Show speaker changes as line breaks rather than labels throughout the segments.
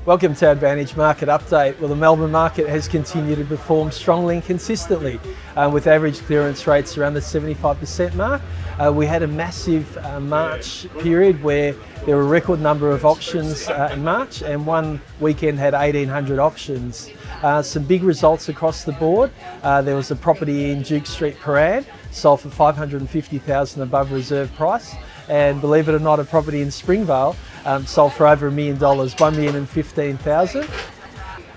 Welcome to Advantage Market Update. Well, the Melbourne market has continued to perform strongly and consistently with average clearance rates around the 75% mark. We had a massive March period where there were a record number of auctions in March, and one weekend had 1,800 auctions. Some big results across the board. There was a property in Duke Street, Paran, sold for $550,000 above reserve price. And believe it or not, a property in Springvale sold for over $1 million, $1,015,000,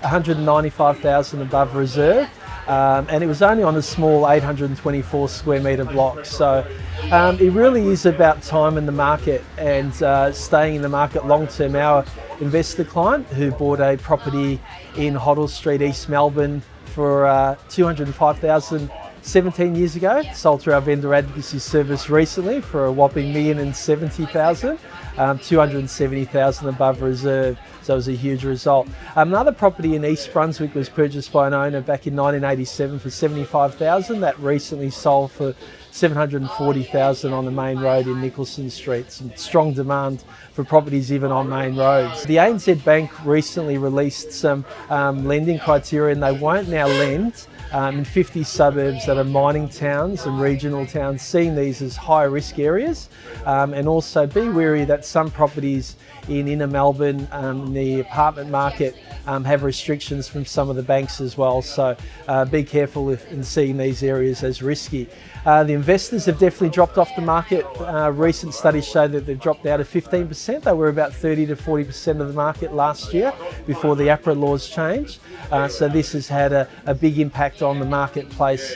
$195,000 above reserve, and it was only on a small 824 square metre block. So it really is about time in the market and staying in the market long term. Our investor client who bought a property in Hoddle Street, East Melbourne for $205,000 17 years ago, sold through our vendor advocacy service recently for a whopping $1,070,000, $270,000 above reserve. So it was a huge result. Another property in East Brunswick was purchased by an owner back in 1987 for $75,000. That recently sold for $740,000 on the main road in Nicholson Street. Some strong demand for properties even on main roads. The ANZ Bank recently released some lending criteria, and they won't now lend in 50 suburbs that are mining towns and regional towns, seeing these as high risk areas, and also be wary that some properties in inner Melbourne, the apartment market, have restrictions from some of the banks as well. So be careful in seeing these areas as risky. The investors have definitely dropped off the market. Recent studies show that they've dropped out of 15%. They were about 30 to 40% of the market last year before the APRA laws changed. So this has had a big impact on the marketplace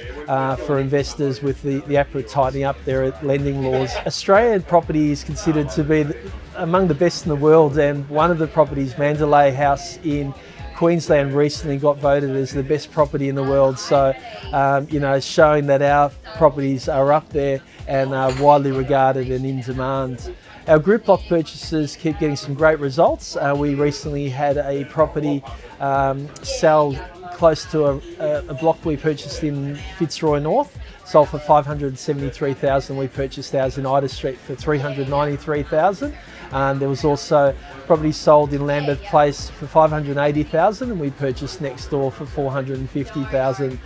for investors with the APRA tightening up their lending laws. Australian property is considered to be among the best in the world, and one of the properties, Mandalay House in Queensland, recently got voted as the best property in the world. So, showing that our properties are up there and are widely regarded and in demand. Our group block purchases keep getting some great results. We recently had a property sell close to a block we purchased in Fitzroy North, sold for $573,000. We purchased ours in Ida Street for $393,000. There was also property sold in Lambeth Place for $580,000, and we purchased next door for $450,000.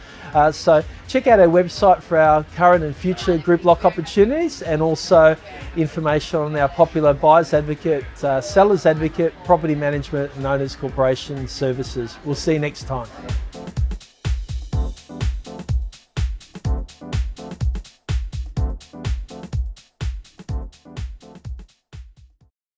So check out our website for our current and future group block opportunities, and also information on our popular buyers advocate, sellers advocate, property management and owners corporation services. We'll see you next time.